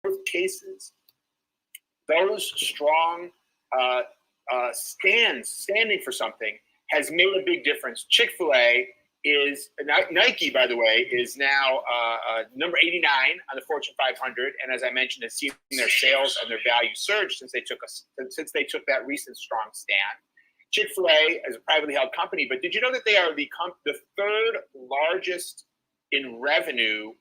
both cases, those strong standing for something has made a big difference. Chick-fil-A is, Nike, by the way, is now number 89 on the Fortune 500, and as I mentioned, has seen their sales and their value surge since they took that recent strong stand. Chick-fil-A is a privately held company, but did you know that they are the third largest in revenue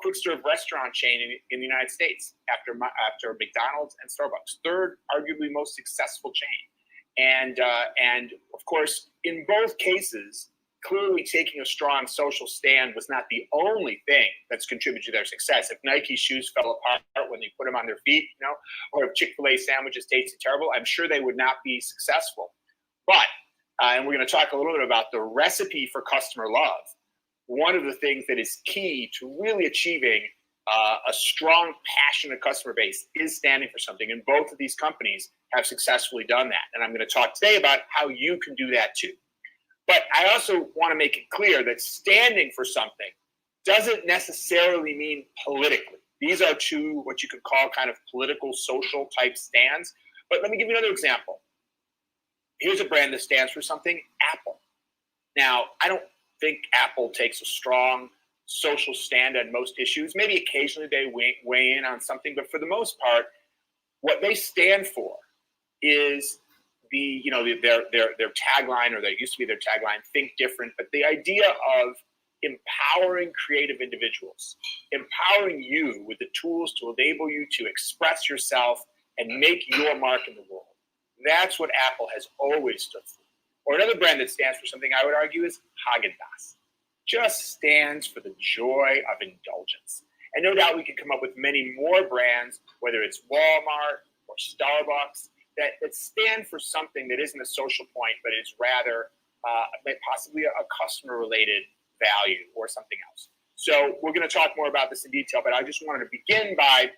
quick serve restaurant chain in the United States after McDonald's and Starbucks? Third, arguably most successful chain, and of course, in both cases, clearly taking a strong social stand was not the only thing that's contributed to their success. If Nike shoes fell apart when you put them on their feet, or if Chick-fil-A sandwiches tasted terrible, I'm sure they would not be successful. But, and we're going to talk a little bit about the recipe for customer love. One of the things that is key to really achieving a strong, passionate customer base is standing for something. And both of these companies have successfully done that. And I'm going to talk today about how you can do that too. But I also want to make it clear that standing for something doesn't necessarily mean politically. These are two what you could call kind of political, social type stands. But let me give you another example. Here's a brand that stands for something, Apple. Now, I don't think Apple takes a strong social stand on most issues. Maybe occasionally they weigh in on something, but for the most part, what they stand for is their tagline, or that used to be their tagline, think different, but the idea of empowering creative individuals, empowering you with the tools to enable you to express yourself and make your mark in the world. That's what Apple has always stood for. Or another brand that stands for something, I would argue, is Haagen-Dazs. Just stands for the joy of indulgence. And no doubt we could come up with many more brands, whether it's Walmart or Starbucks, that stand for something that isn't a social point, but is rather possibly a customer-related value or something else. So we're going to talk more about this in detail, but I just wanted to begin by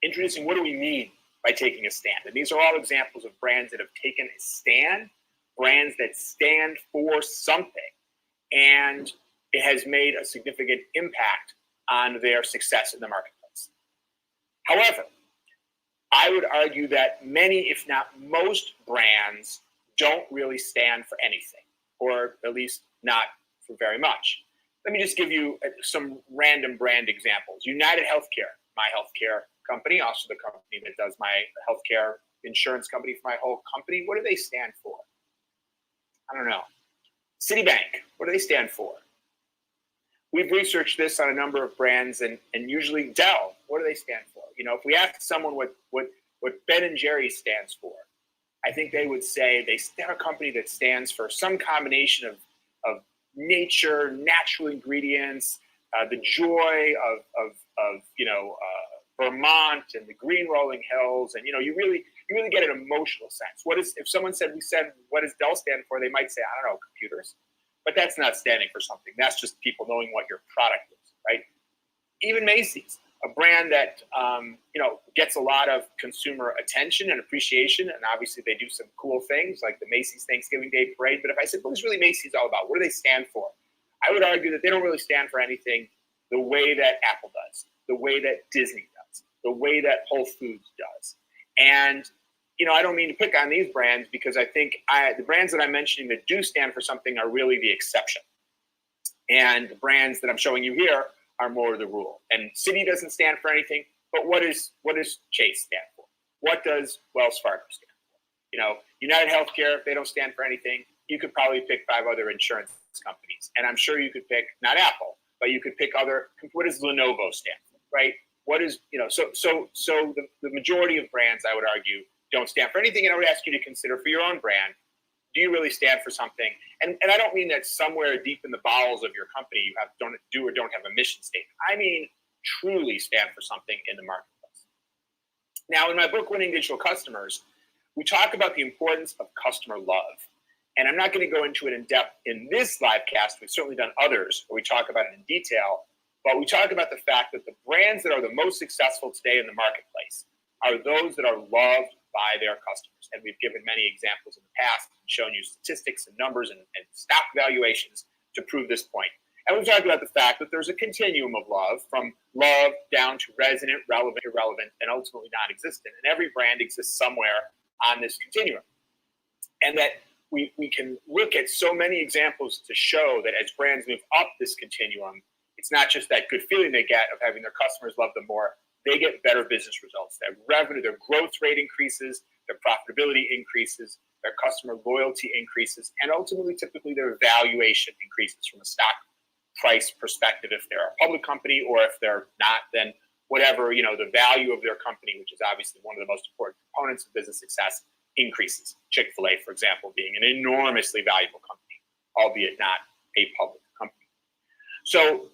introducing what do we mean by taking a stand. And these are all examples of brands that have taken a stand, brands that stand for something, and it has made a significant impact on their success in the marketplace. However, I would argue that many, if not most, brands don't really stand for anything, or at least not for very much. Let me just give you some random brand examples. United Healthcare, my healthcare company, also the company that does my healthcare insurance company for my whole company. What do they stand for? I don't know. Citibank, what do they stand for? We've researched this on a number of brands, and usually Dell, what do they stand for? If we ask someone what Ben & Jerry's stands for, I think they would say they're a company that stands for some combination of nature, natural ingredients, the joy of Vermont and the green rolling hills, and you really get an emotional sense. If someone said what does Dell stand for? They might say, I don't know, computers. But that's not standing for something. That's just people knowing what your product is, right? Even Macy's, a brand that gets a lot of consumer attention and appreciation, and obviously they do some cool things like the Macy's Thanksgiving Day Parade. But if I said, what is really Macy's all about? What do they stand for? I would argue that they don't really stand for anything the way that Apple does, the way that Disney does, the way that Whole Foods does. And I don't mean to pick on these brands, because I think the brands that I'm mentioning that do stand for something are really the exception. And the brands that I'm showing you here are more the rule. And Citi doesn't stand for anything, but what does Chase stand for? What does Wells Fargo stand for? United Healthcare, if they don't stand for anything, you could probably pick 5 other insurance companies. And I'm sure you could pick, not Apple, but you could pick what does Lenovo stand for, right? What is, so the majority of brands, I would argue, don't stand for anything. And I would ask you to consider for your own brand, do you really stand for something? And I don't mean that somewhere deep in the bowels of your company you don't have a mission statement. I mean truly stand for something in the marketplace. Now, in my book, Winning Digital Customers, we talk about the importance of customer love. And I'm not going to go into it in depth in this live cast. We've certainly done others where we talk about it in detail. But we talk about the fact that the brands that are the most successful today in the marketplace are those that are loved by their customers. And we've given many examples in the past, shown you statistics and numbers and stock valuations to prove this point. And we talked about the fact that there's a continuum of love, from love down to resonant, relevant, irrelevant, and ultimately non-existent. And every brand exists somewhere on this continuum. And that we can look at so many examples to show that as brands move up this continuum, it's not just that good feeling they get of having their customers love them more. They get better business results. Their revenue, their growth rate increases, their profitability increases, their customer loyalty increases, and ultimately, typically, their valuation increases from a stock price perspective. If they're a public company, or if they're not, then whatever, the value of their company, which is obviously one of the most important components of business success, increases. Chick-fil-A, for example, being an enormously valuable company, albeit not a public company. So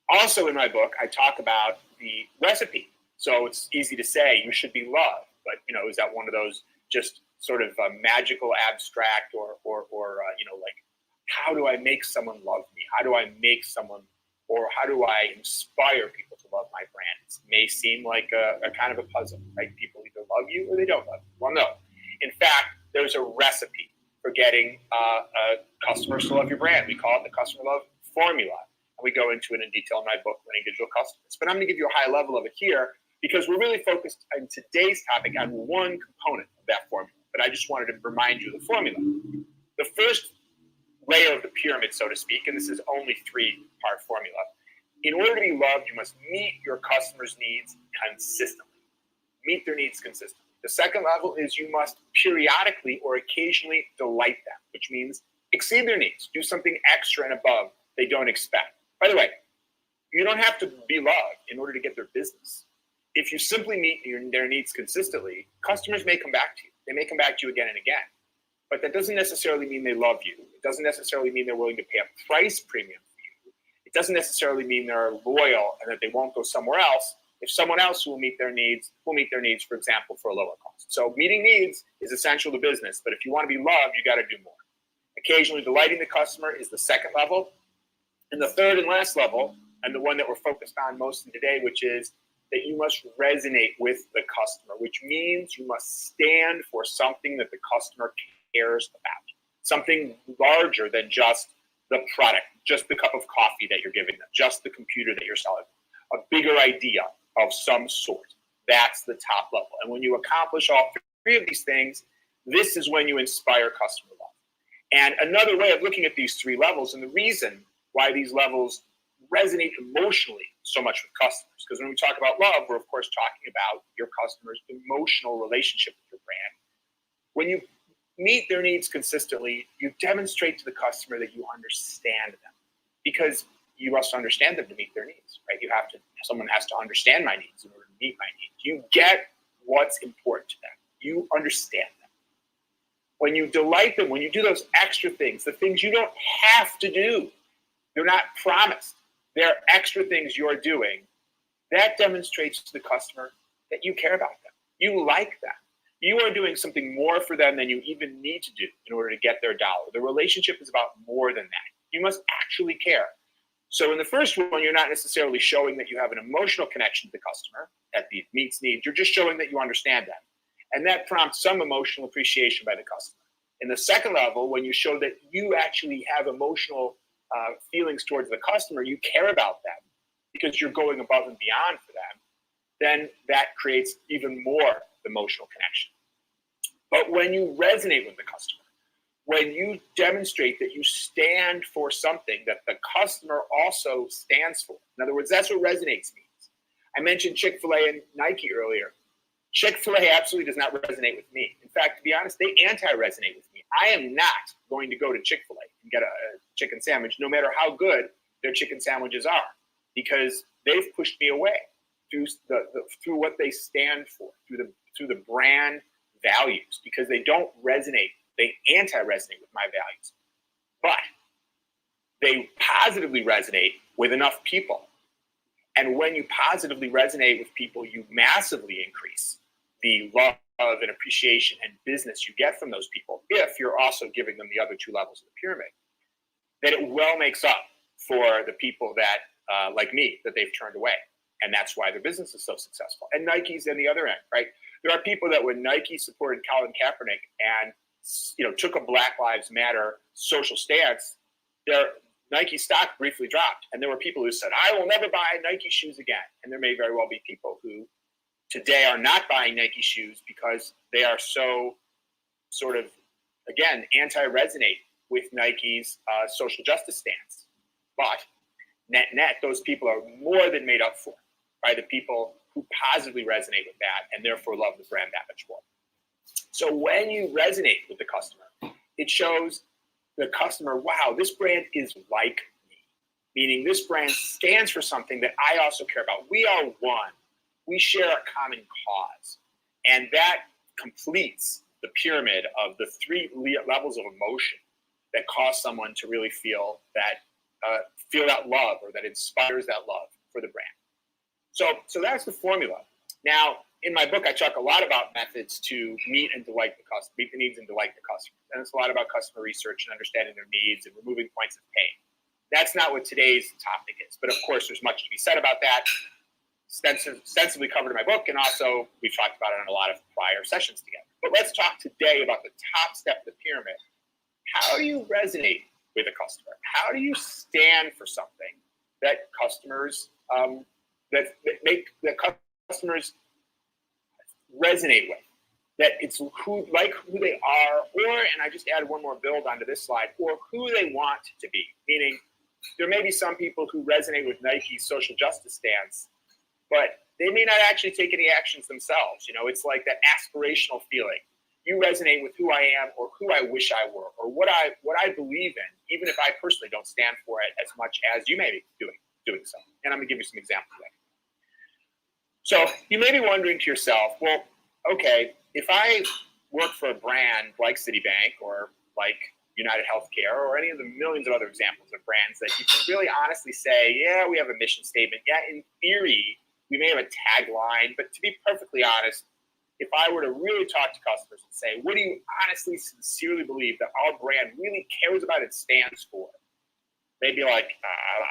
also in my book, I talk about the recipe. So it's easy to say you should be loved, but is that one of those just sort of magical, abstract, or like, how do I make someone love me? How do I make someone, or how do I inspire people to love my brand? It may seem like a kind of a puzzle, right? People either love you or they don't love you. Well, no. In fact, there's a recipe for getting customers to love your brand. We call it the customer love formula. And we go into it in detail in my book, Winning Digital Customers. But I'm going to give you a high level of it here, because we're really focused on today's topic on one component of that formula. But I just wanted to remind you of the formula. The first layer of the pyramid, so to speak, and this is only 3-part formula. In order to be loved, you must meet your customers' needs consistently. Meet their needs consistently. The second level is you must periodically or occasionally delight them, which means exceed their needs. Do something extra and above they don't expect. By the way, you don't have to be loved in order to get their business. If you simply meet their needs consistently, customers may come back to you. They may come back to you again and again. But that doesn't necessarily mean they love you. It doesn't necessarily mean they're willing to pay a price premium for you. It doesn't necessarily mean they're loyal and that they won't go somewhere else if someone else who will meet their needs, for example, for a lower cost. So meeting needs is essential to business, but if you want to be loved, you got to do more. Occasionally delighting the customer is the second level. And the third and last level, and the one that we're focused on most today, which is that you must resonate with the customer, which means you must stand for something that the customer cares about, something larger than just the product, just the cup of coffee that you're giving them, just the computer that you're selling, a bigger idea of some sort. That's the top level. And when you accomplish all 3 of these things, this is when you inspire customer love. And another way of looking at these 3 levels, and the reason why these levels resonate emotionally so much with customers, because when we talk about love, we're of course talking about your customer's emotional relationship with your brand. When you meet their needs consistently, you demonstrate to the customer that you understand them, because you must understand them to meet their needs, right? Someone has to understand my needs in order to meet my needs. You get what's important to them. You understand them. When you delight them, when you do those extra things, the things you don't have to do, they're not promised, they're extra things you're doing, that demonstrates to the customer that you care about them. You like them. You are doing something more for them than you even need to do in order to get their dollar. The relationship is about more than that. You must actually care. So in the first one, you're not necessarily showing that you have an emotional connection to the customer that meets needs. You're just showing that you understand them. And that prompts some emotional appreciation by the customer. In the second level, when you show that you actually have emotional feelings towards the customer, you care about them because you're going above and beyond for them, then that creates even more emotional connection. But when you resonate with the customer, when you demonstrate that you stand for something that the customer also stands for, in other words, that's what resonates means. I mentioned Chick-fil-A and Nike earlier. Chick-fil-A absolutely does not resonate with me. In fact, to be honest, they anti-resonate with me. I am not going to go to Chick-fil-A and get a chicken sandwich, no matter how good their chicken sandwiches are, because they've pushed me away through what they stand for, through the brand values, because they don't resonate. They anti-resonate with my values, but they positively resonate with enough people. And when you positively resonate with people, you massively increase the love and appreciation and business you get from those people, if you're also giving them the other 2 levels of the pyramid. Then it well makes up for the people that, like me, that they've turned away. And that's why their business is so successful. And Nike's on the other end, right? There are people that when Nike supported Colin Kaepernick and took a Black Lives Matter social stance, Nike stock briefly dropped. And there were people who said, I will never buy Nike shoes again. And there may very well be people who today are not buying Nike shoes because they are so sort of, again, anti-resonate with Nike's social justice stance. But net, those people are more than made up for by the people who positively resonate with that and therefore love the brand that much more. So when you resonate with the customer, it shows the customer, wow, this brand is like me. Meaning this brand stands for something that I also care about. We are one. We share a common cause. And that completes the pyramid of the three levels of emotion that cause someone to really feel that love, or that inspires that love for the brand. So that's the formula. Now, in my book, I talk a lot about methods to meet the needs and delight the customer. And it's a lot about customer research and understanding their needs and removing points of pain. That's not what today's topic is. But of course, there's much to be said about that. Extensively covered in my book, and also we've talked about it in a lot of prior sessions together. But let's talk today about the top step of the pyramid. How do you resonate with a customer? How do you stand for something that customers that make the customers resonate with? That it's who they are, or, and I just added one more build onto this slide, or who they want to be. Meaning, there may be some people who resonate with Nike's social justice stance, but they may not actually take any actions themselves. It's like that aspirational feeling. You resonate with who I am, or who I wish I were, or what I believe in, even if I personally don't stand for it as much as you may be doing so. And I'm gonna give you some examples of that. So you may be wondering to yourself, well, okay, if I work for a brand like Citibank or like United Healthcare or any of the millions of other examples of brands that you can really honestly say, yeah, we have a mission statement. Yeah, in theory, we may have a tagline, but to be perfectly honest, if I were to really talk to customers and say, what do you honestly, sincerely believe that our brand really cares about and stands for? They'd be like,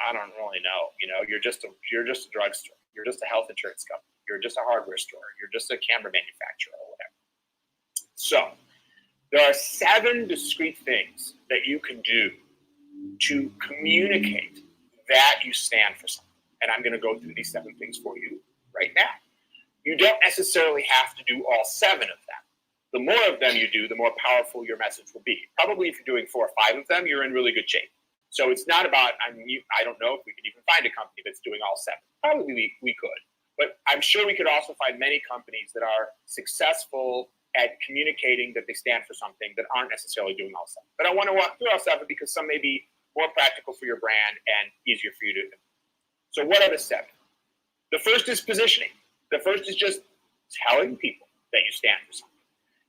I don't really know. You're just a drugstore. You're just a health insurance company. You're just a hardware store. You're just a camera manufacturer or whatever. So there are 7 discrete things that you can do to communicate that you stand for something. And I'm going to go through these 7 things for you right now. You don't necessarily have to do all 7 of them. The more of them you do, the more powerful your message will be. Probably if you're doing 4 or 5 of them, you're in really good shape. So it's not about, I don't know if we could even find a company that's doing all 7. Probably we could. But I'm sure we could also find many companies that are successful at communicating that they stand for something that aren't necessarily doing all 7. But I want to walk through all 7 because some may be more practical for your brand and easier for you to do. So what are the 7? The first is positioning. The first is just telling people that you stand for something.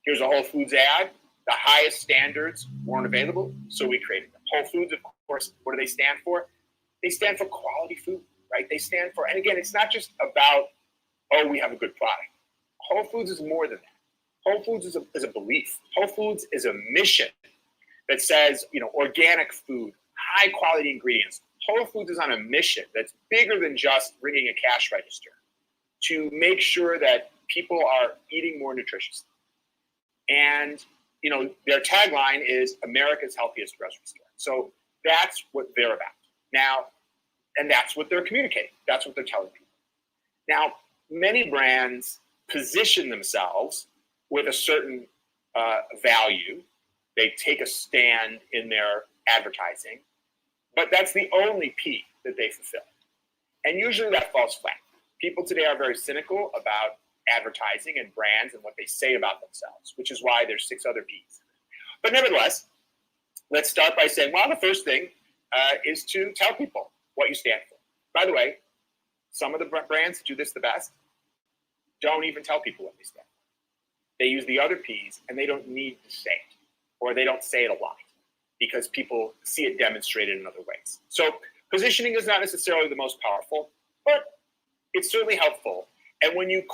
Here's a Whole Foods ad. The highest standards weren't available, so we created them. Whole Foods, of course, what do they stand for? They stand for quality food, right? They stand for, and again, it's not just about, oh, we have a good product. Whole Foods is more than that. Whole Foods is a belief. Whole Foods is a mission that says, organic food, high quality ingredients. Whole Foods is on a mission that's bigger than just ringing a cash register to make sure that people are eating more nutritiously. And, their tagline is America's healthiest grocery store. So that's what they're about. Now, and that's what they're communicating. That's what they're telling people. Now, many brands position themselves with a certain value. They take a stand in their advertising, but that's the only P that they fulfill. And usually that falls flat. People today are very cynical about advertising and brands and what they say about themselves, which is why there's 6 other Ps. But nevertheless, let's start by saying, well, the first thing is to tell people what you stand for. By the way, some of the brands that do this the best don't even tell people what they stand for. They use the other Ps and they don't need to say it, or they don't say it a lot because people see it demonstrated in other ways. So positioning is not necessarily the most powerful, but it's certainly helpful. And when you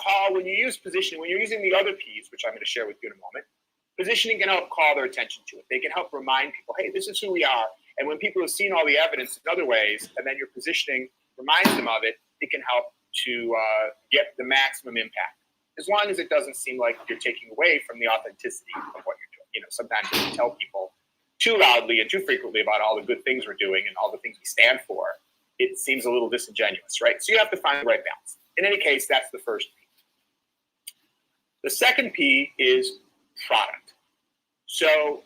use positioning, when you're using the other Ps, which I'm going to share with you in a moment, positioning can help call their attention to it. They can help remind people, hey, this is who we are. And when people have seen all the evidence in other ways, and then your positioning reminds them of it, it can help to get the maximum impact. As long as it doesn't seem like you're taking away from the authenticity of what you're doing. Sometimes you tell people too loudly and too frequently about all the good things we're doing and all the things we stand for, it seems a little disingenuous, right? So you have to find the right balance. In any case, that's the first P. The second P is product. So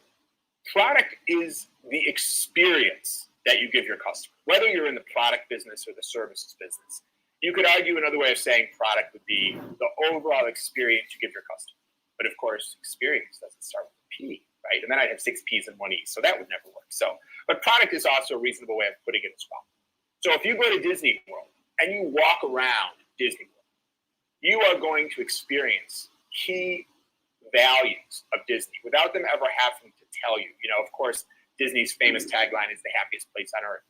product is the experience that you give your customer, whether you're in the product business or the services business. You could argue another way of saying product would be the overall experience you give your customer. But of course, experience doesn't start with a P, right? And then I'd have 6 P's and 1 E, so that would never work. So, but product is also a reasonable way of putting it as well. So if you go to Disney World and you walk around Disney World, you are going to experience key values of Disney without them ever having to tell you. You know, of course, Disney's famous tagline is the happiest place on earth.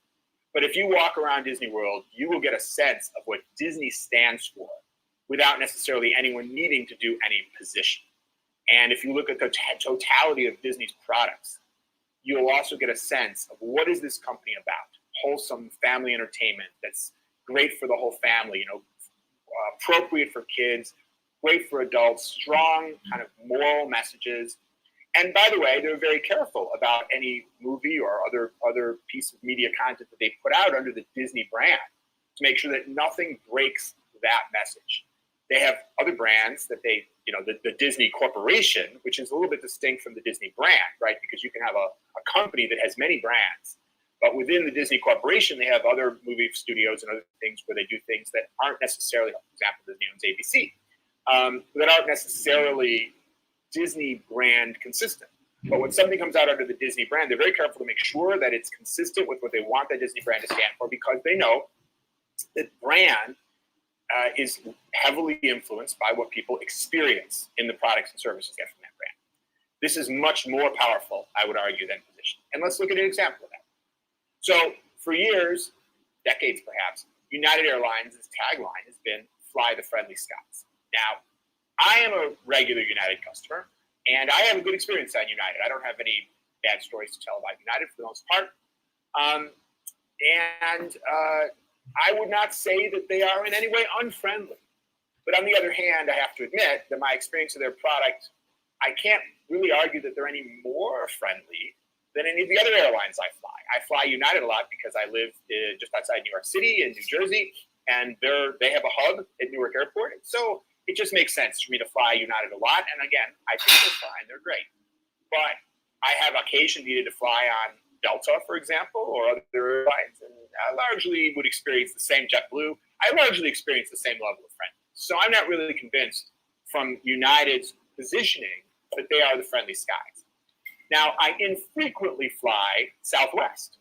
But if you walk around Disney World, you will get a sense of what Disney stands for without necessarily anyone needing to do any position. And if you look at the totality of Disney's products, you'll also get a sense of what is this company about? Wholesome family entertainment that's great for the whole family, you know, appropriate for kids, great for adults, strong kind of moral messages. And by the way, they're very careful about any movie or other piece of media content that they put out under the Disney brand to make sure that nothing breaks that message. They have other brands that they, you know, the Disney Corporation, which is a little bit distinct from the Disney brand, right? Because you can have a company that has many brands, but within the Disney Corporation, they have other movie studios and other things where they do things that aren't necessarily, for example, Disney owns ABC, that aren't necessarily Disney brand consistent. But when something comes out under the Disney brand, they're very careful to make sure that it's consistent with what they want the Disney brand to stand for, because they know that brand is heavily influenced by what people experience in the products and services they get from that brand. This is much more powerful, I would argue, than position. And let's look at an example of that. So for years, decades perhaps, United Airlines' tagline has been "Fly the Friendly Skies." Now, I am a regular United customer, and I have a good experience on United. I don't have any bad stories to tell about United for the most part. I would not say that they are in any way unfriendly. But on the other hand, I have to admit that my experience of their product, I can't really argue that they're any more friendly than any of the other airlines I fly. I fly United a lot because I live just outside New York City in New Jersey, and they have a hub at Newark Airport. So it just makes sense for me to fly United a lot. And again, I think they're fine. They're great. But I have occasion needed to fly on Delta, for example, or other airlines, and I largely would experience the same JetBlue. I largely experience the same level of friendliness. So I'm not really convinced from United's positioning that they are the friendly skies. Now, I infrequently fly Southwest,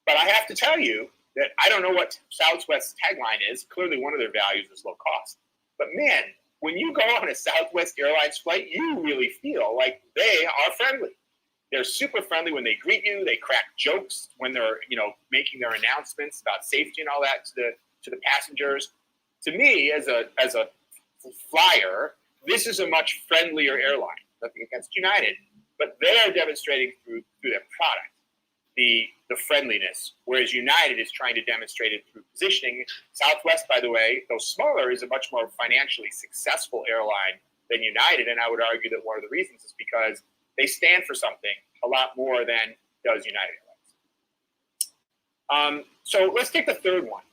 but I have to tell you that I don't know what Southwest's tagline is. Clearly, one of their values is low cost. But man, when you go on a Southwest Airlines flight, you really feel like they are friendly. They're super friendly when they greet you. They crack jokes when they're, you know, making their announcements about safety and all that to the passengers. To me, as a flyer, this is a much friendlier airline. Nothing against United, but they are demonstrating through their product the friendliness, whereas United is trying to demonstrate it through positioning. Southwest, by the way, though smaller, is a much more financially successful airline than United, and I would argue that one of the reasons is because they stand for something a lot more than does United Airlines. So let's take the third one.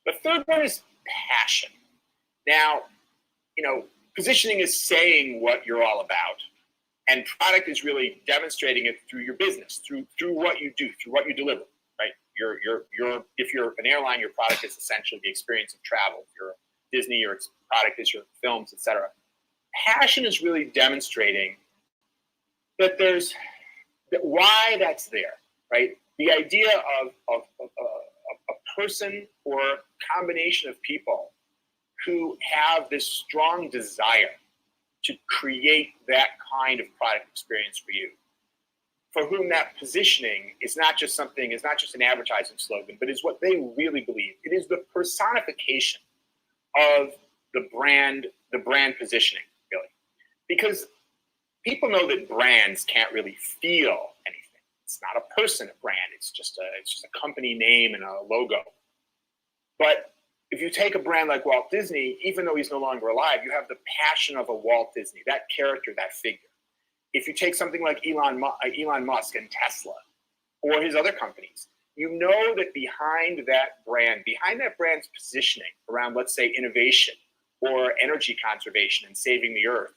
The third one is passion. Now, you know, positioning is saying what you're all about, and product is really demonstrating it through your business, through what you do, through what you deliver. Right? If you're an airline, your product is essentially the experience of travel. If you're Disney, your product is your films, etc. Passion is really demonstrating that why that's there, right? The idea of a person or a combination of people who have this strong desire to create that kind of product experience for you, for whom that positioning is not just an advertising slogan, but is what they really believe. It is the personification of the brand positioning, really. Because people know that brands can't really feel anything. It's not a person, a brand. It's just a company name and a logo. But if you take a brand like Walt Disney, even though he's no longer alive, you have the passion of a Walt Disney, that character, that figure. if you take something like Elon Musk and Tesla or his other companies, you know that behind that brand's positioning around, let's say, innovation or energy conservation and saving the earth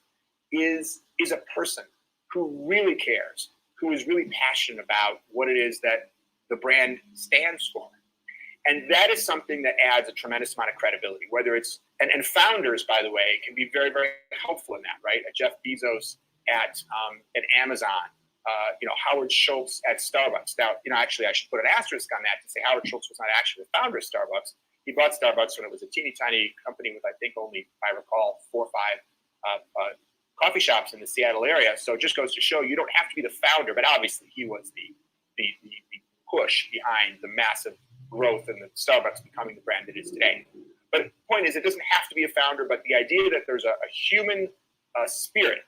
is a person who really cares, who is really passionate about what it is that the brand stands for. And that is something that adds a tremendous amount of credibility, whether it's, and founders, by the way, can be very, very helpful in that, right? Jeff Bezos at Amazon, Howard Schultz at Starbucks. Now, actually, I should put an asterisk on that to say Howard Schultz was not actually the founder of Starbucks. He bought Starbucks when it was a teeny tiny company with, I think, only, if I recall, 4 or 5 coffee shops in the Seattle area. So it just goes to show you don't have to be the founder, but obviously he was the push behind the massive growth and the Starbucks becoming the brand it is today. But the point is, it doesn't have to be a founder, but the idea that there's a human spirit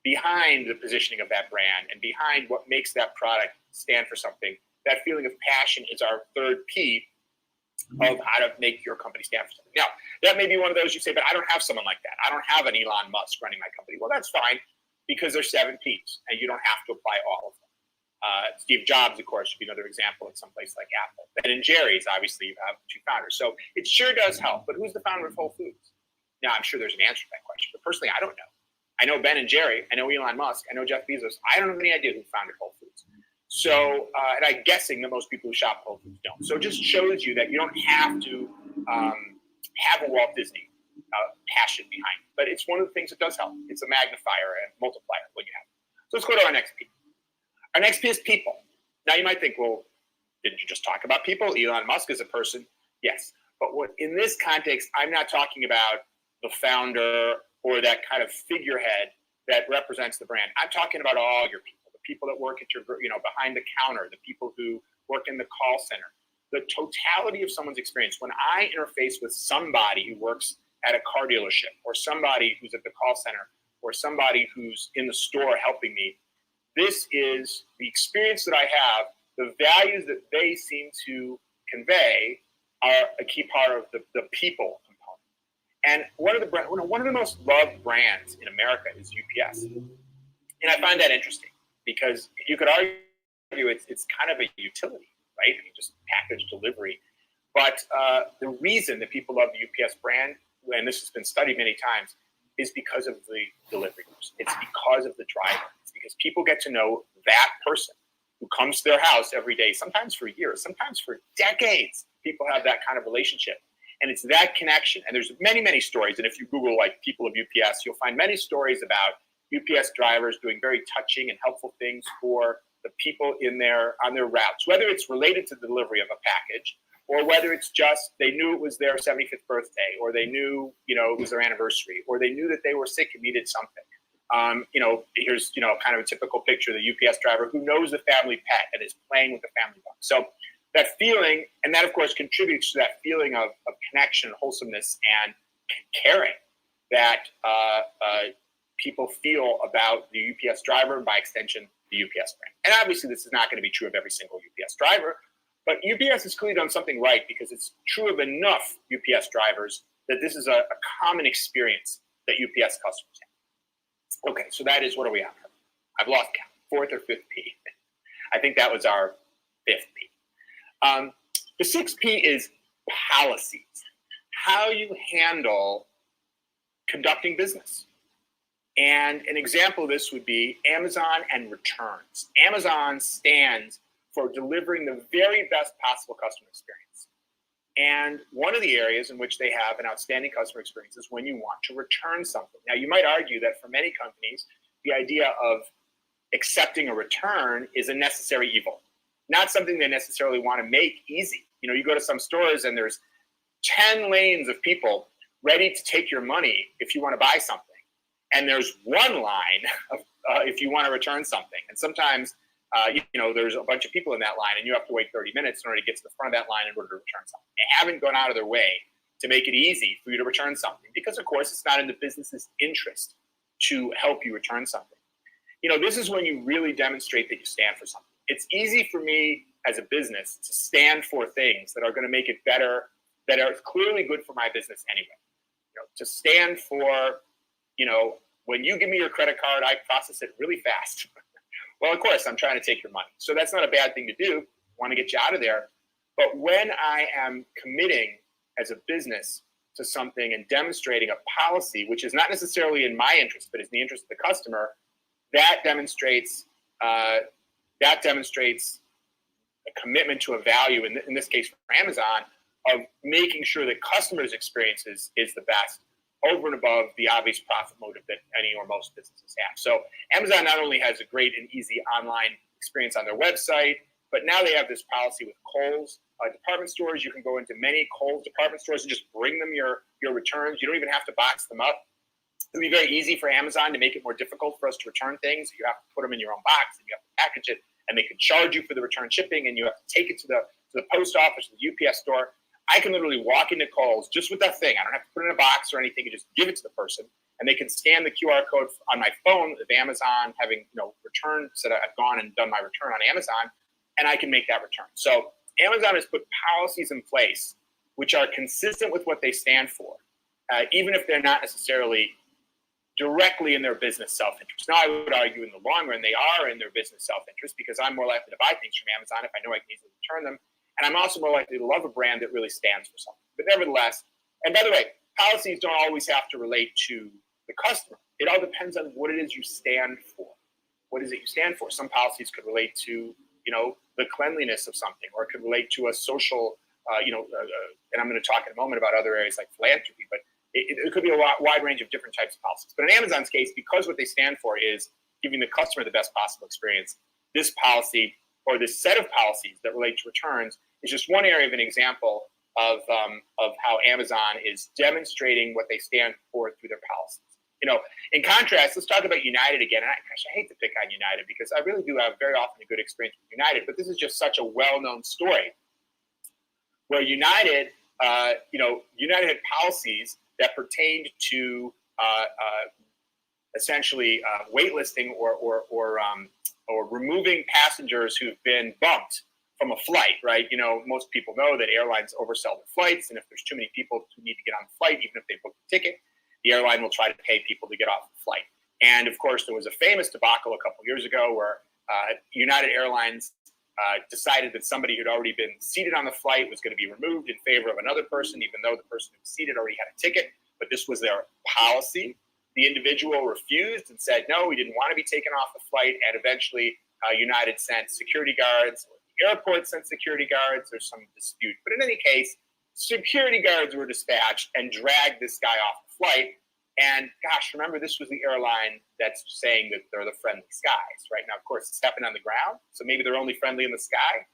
behind the positioning of that brand and behind what makes that product stand for something, that feeling of passion is our third P of how to make your company stand for something. Now, that may be one of those you say, but I don't have someone like that. I don't have an Elon Musk running my company. Well, that's fine, because there's 7 Ps, and you don't have to apply all of them. Steve Jobs, of course, would be another example at some place like Apple. Ben and Jerry's, obviously, you have 2 founders. So it sure does help. But who's the founder of Whole Foods? Now, I'm sure there's an answer to that question. But personally, I don't know. I know Ben and Jerry. I know Elon Musk. I know Jeff Bezos. I don't have any idea who founded Whole Foods. So, and I'm guessing that most people who shop at Whole Foods don't. So it just shows you that you don't have to have a Walt Disney passion behind it. But it's one of the things that does help. It's a magnifier and multiplier when you have it. So let's go to our next P. Our next P is people. Now you might think, well, didn't you just talk about people? Elon Musk is a person. Yes. But in this context, I'm not talking about the founder or that kind of figurehead that represents the brand. I'm talking about all your people, the people that work at your, behind the counter, the people who work in the call center, the totality of someone's experience. When I interface with somebody who works at a car dealership or somebody who's at the call center or somebody who's in the store helping me, this is the experience that I have. The values that they seem to convey are a key part of the people component. And one of the most loved brands in America is UPS. And I find that interesting because you could argue it's kind of a utility, right? I mean, just package delivery. But the reason that people love the UPS brand, and this has been studied many times, is because of the delivery person. It's because of the driver. It's because people get to know that person who comes to their house every day, sometimes for years, sometimes for decades. People have that kind of relationship. And it's that connection. And there's many, many stories. And if you Google like people of UPS, you'll find many stories about UPS drivers doing very touching and helpful things for the people on their routes, whether it's related to the delivery of a package or whether it's just they knew it was their 75th birthday, or they knew, it was their anniversary, or they knew that they were sick and needed something. Here's, kind of a typical picture of the UPS driver who knows the family pet and is playing with the family dog. So that feeling, and that, of course, contributes to that feeling of connection, wholesomeness, and caring that people feel about the UPS driver, and by extension, the UPS brand. And obviously, this is not going to be true of every single UPS driver, but UPS has clearly done something right because it's true of enough UPS drivers that this is a common experience that UPS customers have. Okay, so that is, what are we on? I've lost count, 4th or 5th P. I think that was our 5th P. The 6th P is policies, how you handle conducting business. And an example of this would be Amazon and returns. Amazon stands for delivering the very best possible customer experience. And one of the areas in which they have an outstanding customer experience is when you want to return something. Now, you might argue that for many companies, the idea of accepting a return is a necessary evil, not something they necessarily want to make easy. You go to some stores and there's 10 lanes of people ready to take your money if you want to buy something. And there's one line of, if you want to return something. And sometimes, there's a bunch of people in that line and you have to wait 30 minutes in order to get to the front of that line in order to return something. They haven't gone out of their way to make it easy for you to return something because, of course, it's not in the business's interest to help you return something. This is when you really demonstrate that you stand for something. It's easy for me as a business to stand for things that are going to make it better, that are clearly good for my business anyway. To stand for, when you give me your credit card, I process it really fast. Well, of course, I'm trying to take your money. So that's not a bad thing to do. I want to get you out of there. But when I am committing as a business to something and demonstrating a policy, which is not necessarily in my interest, but is in the interest of the customer, that demonstrates a commitment to a value, in this case for Amazon, of making sure that customers' experiences is the best, over and above the obvious profit motive that any or most businesses have. So Amazon not only has a great and easy online experience on their website, but now they have this policy with Kohl's department stores. You can go into many Kohl's department stores and just bring them your returns. You don't even have to box them up. It would be very easy for Amazon to make it more difficult for us to return things. You have to put them in your own box and you have to package it, and they can charge you for the return shipping, and you have to take it to the post office, the UPS store. I can literally walk into Kohl's just with that thing. I don't have to put it in a box or anything. You just give it to the person, and they can scan the QR code on my phone of Amazon, having return, so that I've gone and done my return on Amazon, and I can make that return. So Amazon has put policies in place which are consistent with what they stand for, even if they're not necessarily directly in their business self-interest. Now, I would argue in the long run, they are in their business self-interest, because I'm more likely to buy things from Amazon if I know I can easily return them. And I'm also more likely to love a brand that really stands for something. But nevertheless, and by the way, policies don't always have to relate to the customer. It all depends on what it is you stand for. What is it you stand for? Some policies could relate to, the cleanliness of something, or it could relate to a social, and I'm going to talk in a moment about other areas like philanthropy, but it could be a wide range of different types of policies. But in Amazon's case, because what they stand for is giving the customer the best possible experience, this policy, or this set of policies that relate to returns, is just one area of an example of how Amazon is demonstrating what they stand for through their policies. In contrast, let's talk about United again. And I hate to pick on United, because I really do have very often a good experience with United, but this is just such a well-known story where United had policies that pertained to essentially waitlisting or removing passengers who've been bumped from a flight, right? Most people know that airlines oversell their flights, and if there's too many people who need to get on the flight, even if they book the ticket, the airline will try to pay people to get off the flight. And of course, there was a famous debacle a couple of years ago where United Airlines decided that somebody who'd already been seated on the flight was going to be removed in favor of another person, even though the person who was seated already had a ticket. But this was their policy. The individual refused and said, no, we didn't want to be taken off the flight. And eventually, United sent security guards. The airport sent security guards. There's some dispute. But in any case, security guards were dispatched and dragged this guy off the flight. And gosh, remember, this was the airline that's saying that they're the friendly skies, right? Now, of course, it's happening on the ground, so maybe they're only friendly in the sky.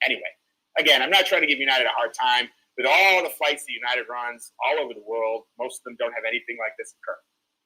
Anyway, again, I'm not trying to give United a hard time. With all the flights that United runs all over the world, most of them don't have anything like this occur.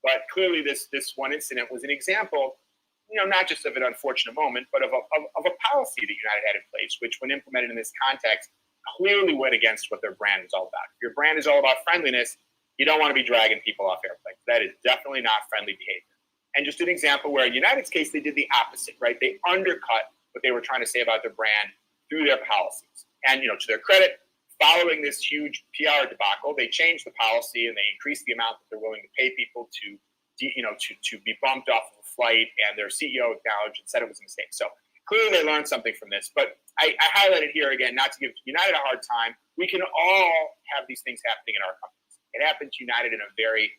But clearly, this one incident was an example, not just of an unfortunate moment, but of a policy that United had in place, which, when implemented in this context, clearly went against what their brand is all about. If your brand is all about friendliness, you don't want to be dragging people off airplanes. That is definitely not friendly behavior. And just an example where in United's case, they did the opposite, right? They undercut what they were trying to say about their brand through their policies. And, to their credit, following this huge PR debacle, they changed the policy and they increased the amount that they're willing to pay people to be bumped off of a flight. And their CEO acknowledged and said it was a mistake. So clearly they learned something from this. But I highlight it here again, not to give United a hard time. We can all have these things happening in our companies. It happened to United in a very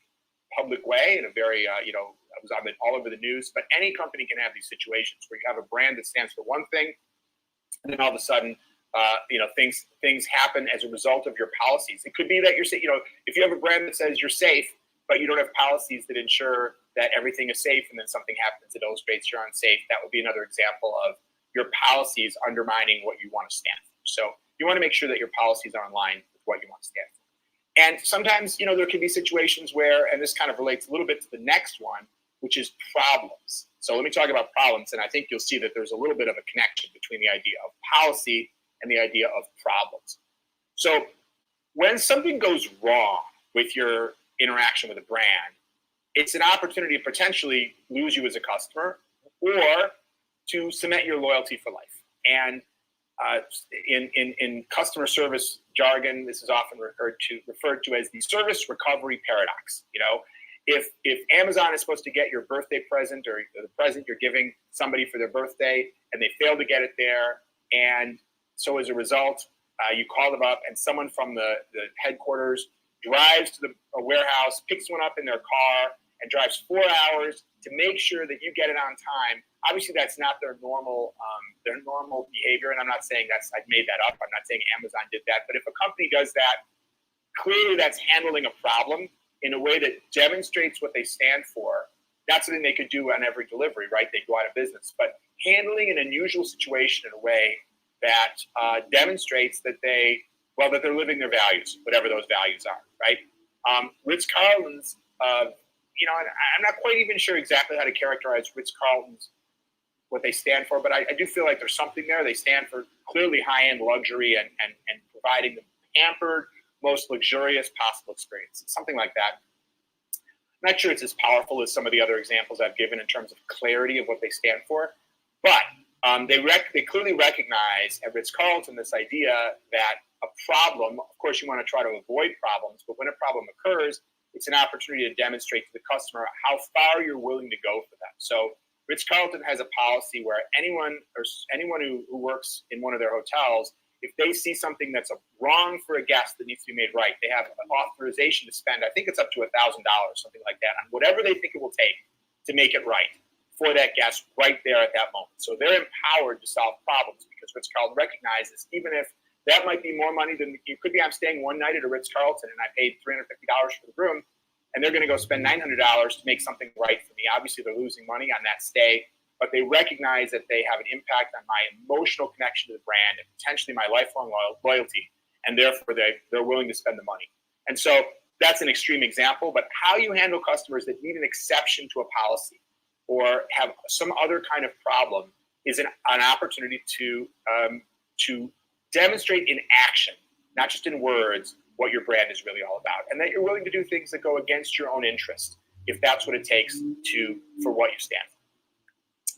public way, in a very, it was all over the news. But any company can have these situations where you have a brand that stands for one thing, and then all of a sudden, things happen as a result of your policies. It could be that if you have a brand that says you're safe, but you don't have policies that ensure that everything is safe, and then something happens that illustrates you're unsafe, that would be another example of your policies undermining what you want to stand for. So you want to make sure that your policies are in line with what you want to stand for. And sometimes, there can be situations where, and this kind of relates a little bit to the next one, which is problems. So let me talk about problems, and I think you'll see that there's a little bit of a connection between the idea of policy and the idea of problems. So when something goes wrong with your interaction with a brand, it's an opportunity to potentially lose you as a customer or to cement your loyalty for life. And in customer service jargon, this is often referred to as the service recovery paradox. If Amazon is supposed to get your birthday present or the present you're giving somebody for their birthday and they fail to get it there, and so as a result, you call them up and someone from the headquarters drives to the warehouse, picks one up in their car, and drives 4 hours to make sure that you get it on time. Obviously, that's not their normal behavior, and I'm not saying I made that up. I'm not saying Amazon did that, but if a company does that, clearly that's handling a problem in a way that demonstrates what they stand for. That's something they could do on every delivery, right? They go out of business, but handling an unusual situation in a way that demonstrates that that they're living their values, whatever those values are, right? Ritz-Carlton's, and I'm not quite even sure exactly how to characterize Ritz-Carlton's, what they stand for, but I do feel like there's something there. They stand for clearly high-end luxury and providing the pampered, most luxurious possible experience, something like that. I'm not sure it's as powerful as some of the other examples I've given in terms of clarity of what they stand for, but they clearly recognize at Ritz-Carlton this idea that a problem, of course you want to try to avoid problems, but when a problem occurs, it's an opportunity to demonstrate to the customer how far you're willing to go for them. So Ritz-Carlton has a policy where anyone who works in one of their hotels, if they see something that's wrong for a guest that needs to be made right, they have an authorization to spend, I think it's up to $1,000, something like that, on whatever they think it will take to make it right for that guest right there at that moment. So they're empowered to solve problems because Ritz-Carlton recognizes even if that might be more money than you could be. I'm staying one night at a Ritz-Carlton and I paid $350 for the room, and they're going to go spend $900 to make something right for me. Obviously, they're losing money on that stay, but they recognize that they have an impact on my emotional connection to the brand and potentially my lifelong loyalty, and therefore they're willing to spend the money. And so that's an extreme example, but how you handle customers that need an exception to a policy or have some other kind of problem is an opportunity to demonstrate in action, not just in words, what your brand is really all about, and that you're willing to do things that go against your own interest, if that's what it takes for what you stand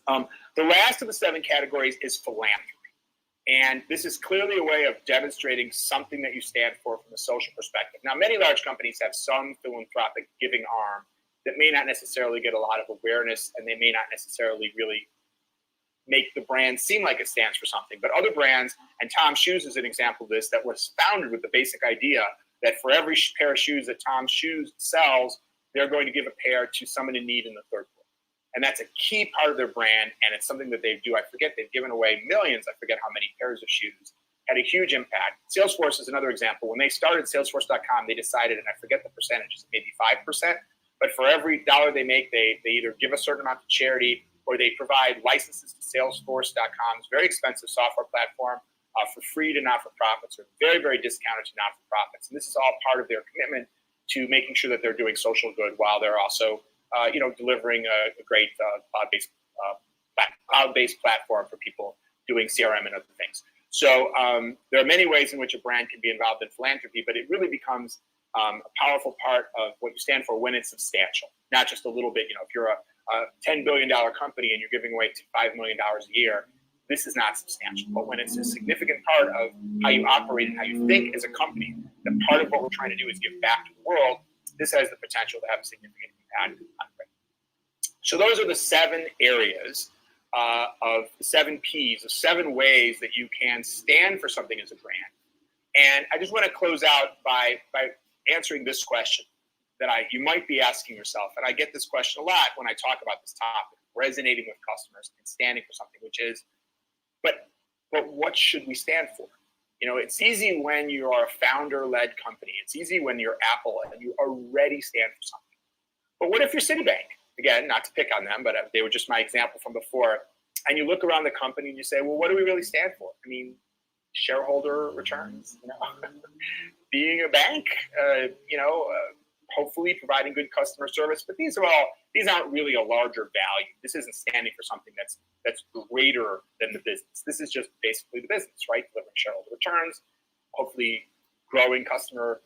for. The last of the 7 categories is philanthropy, and this is clearly a way of demonstrating something that you stand for from a social perspective. Now, many large companies have some philanthropic giving arm that may not necessarily get a lot of awareness, and they may not necessarily really make the brand seem like it stands for something. But other brands, and Tom's Shoes is an example of this, that was founded with the basic idea that for every pair of shoes that Tom's Shoes sells, they're going to give a pair to someone in need in the third world. And that's a key part of their brand, and it's something that they do. I forget, they've given away millions, I forget how many pairs of shoes, had a huge impact. Salesforce is another example. When they started Salesforce.com, they decided, and I forget the percentages, maybe 5%, but for every dollar they make, they either give a certain amount to charity or they provide licenses to Salesforce.com's very expensive software platform for free to not-for-profits, or very, very discounted to not-for-profits. And this is all part of their commitment to making sure that they're doing social good while they're also, delivering a great cloud-based platform for people doing CRM and other things. So there are many ways in which a brand can be involved in philanthropy, but it really becomes a powerful part of what you stand for when it's substantial, not just a little bit. If you're a $10 billion company and you're giving away $5 million a year, this is not substantial. But when it's a significant part of how you operate and how you think as a company, that part of what we're trying to do is give back to the world, this has the potential to have a significant impact on the brand. So those are the 7 areas of 7 Ps, of 7 ways that you can stand for something as a brand. And I just want to close out by answering this question that you might be asking yourself, and I get this question a lot when I talk about this topic, resonating with customers and standing for something, which is, but what should we stand for? It's easy when you are a founder-led company. It's easy when you're Apple and you already stand for something. But what if you're Citibank? Again, not to pick on them, but they were just my example from before. And you look around the company and you say, well, what do we really stand for? I mean, shareholder returns, being a bank, hopefully providing good customer service. But these aren't really a larger value. This isn't standing for something that's greater than the business. This is just basically the business, right? Delivering shareholder returns, hopefully growing customer,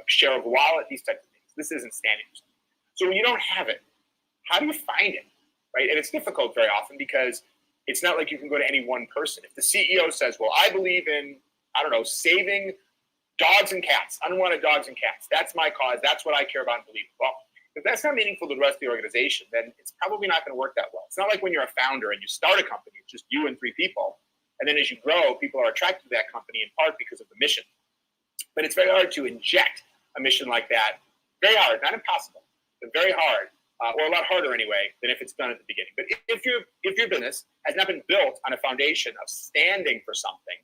share of wallet, these types of things. This isn't standing for something. So when you don't have it, how do you find it, right? And it's difficult very often because it's not like you can go to any one person. If the CEO says, well, I believe in, saving dogs and cats, unwanted dogs and cats. That's my cause. That's what I care about and believe. Well, If that's not meaningful to the rest of the organization, then it's probably not going to work that well. It's not like when you're a founder and you start a company, it's just you and 3 people. And then as you grow, people are attracted to that company in part because of the mission. But it's very hard to inject a mission like that. Very hard, not impossible, but very hard, or a lot harder anyway than if it's done at the beginning. But if your business has not been built on a foundation of standing for something,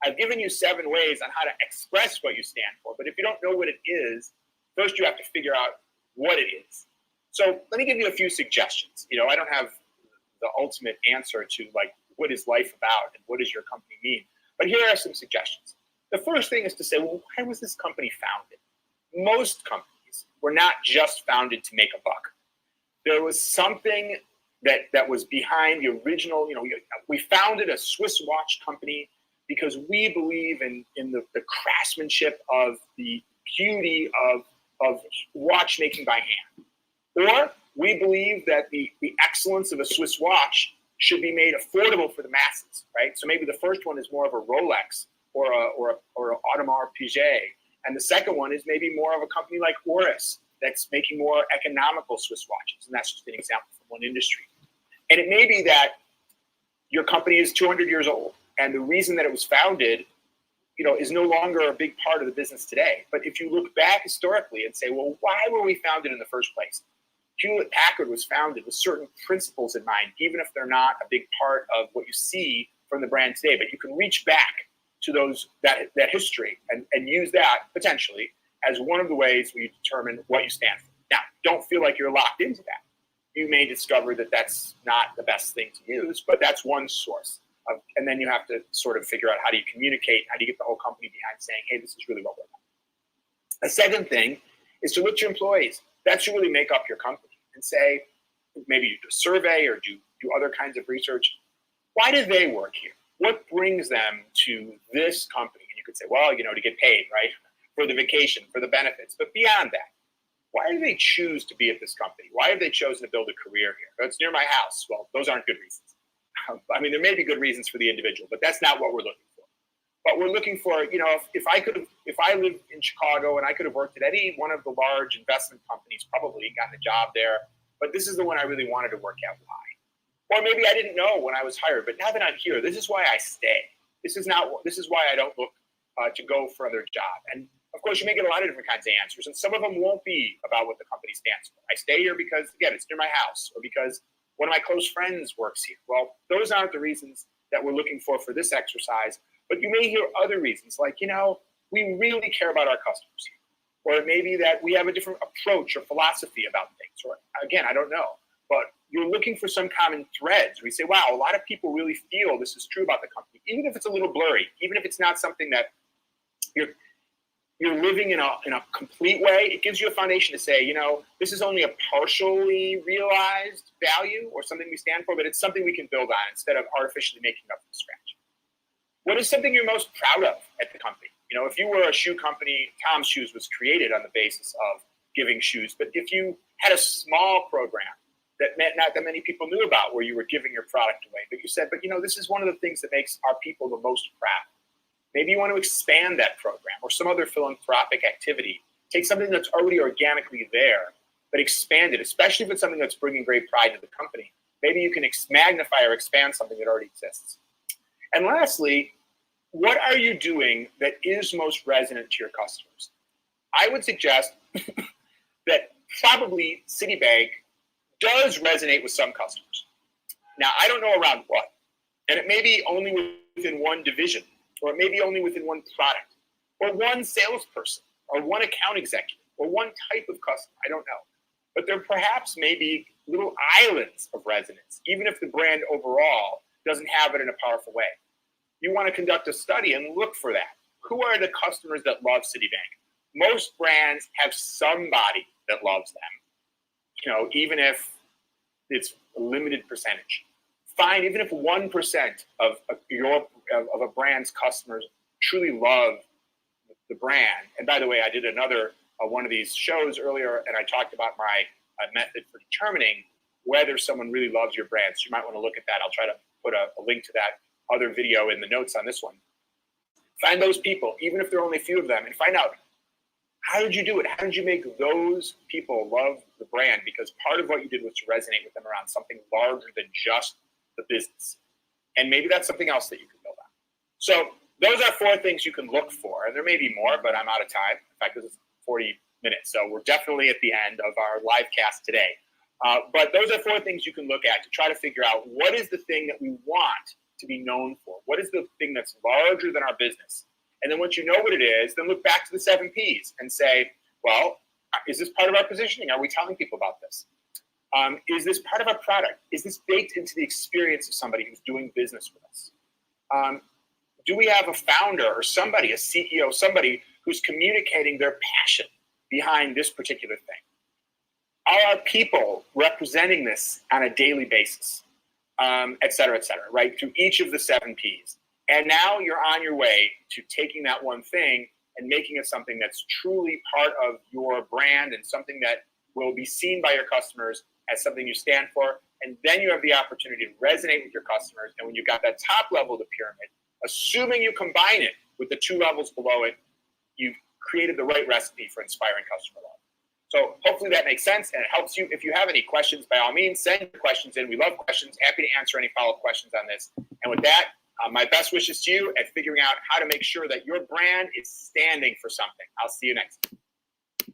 I've given you 7 ways on how to express what you stand for. But if you don't know what it is, first you have to figure out what it is. So let me give you a few suggestions. I don't have the ultimate answer to like what is life about and what does your company mean. But here are some suggestions. The first thing is to say, well, why was this company founded? Most companies were not just founded to make a buck. There was something that was behind the original. We founded a Swiss watch company because we believe in the craftsmanship of the beauty of watchmaking by hand. Or we believe that the excellence of a Swiss watch should be made affordable for the masses, right? So maybe the first one is more of a Rolex or a Audemars Piguet. And the second one is maybe more of a company like Oris that's making more economical Swiss watches. And that's just an example from one industry. And it may be that your company is 200 years old. And the reason that it was founded, is no longer a big part of the business today. But if you look back historically and say, well, why were we founded in the first place? Hewlett-Packard was founded with certain principles in mind, even if they're not a big part of what you see from the brand today. But you can reach back to that history and use that potentially as one of the ways where you determine what you stand for. Now, don't feel like you're locked into that. You may discover that that's not the best thing to use, but that's one source. And then you have to sort of figure out how do you communicate, how do you get the whole company behind saying, hey, this is really what we're about. A second thing is to look at your employees. That should really make up your company and say, maybe you do a survey or do other kinds of research. Why do they work here? What brings them to this company? And you could say, well, to get paid, right? For the vacation, for the benefits. But beyond that, why do they choose to be at this company? Why have they chosen to build a career here? It's near my house. Well, those aren't good reasons. There may be good reasons for the individual, but that's not what we're looking for. But we're looking for, if I lived in Chicago and I could have worked at any one of the large investment companies, probably gotten a job there, but this is the one I really wanted to work at. Why? Or maybe I didn't know when I was hired, but now that I'm here, this is why I stay. This is why I don't look to go for another job. And of course, you may get a lot of different kinds of answers, and some of them won't be about what the company stands for. I stay here because, again, it's near my house, or because one of my close friends works here. Well, those aren't the reasons that we're looking for this exercise, but you may hear other reasons like, we really care about our customers here. Or it may be that we have a different approach or philosophy about things. Or again, I don't know, but you're looking for some common threads. We say, wow, a lot of people really feel this is true about the company, even if it's a little blurry, even if it's not something that you're living in a complete way. It gives you a foundation to say, this is only a partially realized value or something we stand for, but it's something we can build on instead of artificially making up from scratch. What is something you're most proud of at the company? If you were a shoe company, Tom's Shoes was created on the basis of giving shoes. But if you had a small program that not that many people knew about where you were giving your product away, but you said, this is one of the things that makes our people the most proud. Maybe you want to expand that program or some other philanthropic activity. Take something that's already organically there, but expand it, especially if it's something that's bringing great pride to the company. Maybe you can magnify or expand something that already exists. And lastly, what are you doing that is most resonant to your customers? I would suggest that probably Citibank does resonate with some customers. Now, I don't know around what, and it may be only within one division, or it may be only within one product, or one salesperson, or one account executive, or one type of customer. I don't know. But there perhaps may be little islands of resonance, even if the brand overall doesn't have it in a powerful way. You want to conduct a study and look for that. Who are the customers that love Citibank? Most brands have somebody that loves them, even if it's a limited percentage. Fine, even if 1% of a brand's customers truly love the brand. And by the way, I did another one of these shows earlier, and I talked about my method for determining whether someone really loves your brand. So you might want to look at that. I'll try to put a link to that other video in the notes on this one. Find those people, even if there are only a few of them, and find out How did you do it? How did you make those people love the brand? Because part of what you did was to resonate with them around something larger than just the business. And maybe that's something else that you can build on. So those are 4 things you can look for. And there may be more, but I'm out of time. In fact, this is 40 minutes. So we're definitely at the end of our live cast today. But those are 4 things you can look at to try to figure out what is the thing that we want to be known for? What is the thing that's larger than our business? And then once you know what it is, then look back to the 7 Ps and say, well, is this part of our positioning? Are we telling people about this? Is this part of our product? Is this baked into the experience of somebody who's doing business with us? Do we have a founder or somebody, a CEO, somebody who's communicating their passion behind this particular thing? Are our people representing this on a daily basis, et cetera, right? Through each of the 7 Ps. And now you're on your way to taking that one thing and making it something that's truly part of your brand and something that will be seen by your customers as something you stand for. And then you have the opportunity to resonate with your customers. And when you've got that top level of the pyramid, assuming you combine it with the 2 levels below it, you've created the right recipe for inspiring customer love. So hopefully that makes sense and it helps you. If you have any questions, by all means, send your questions in. We love questions. Happy to answer any follow-up questions on this. And with that, my best wishes to you at figuring out how to make sure that your brand is standing for something. I'll see you next time.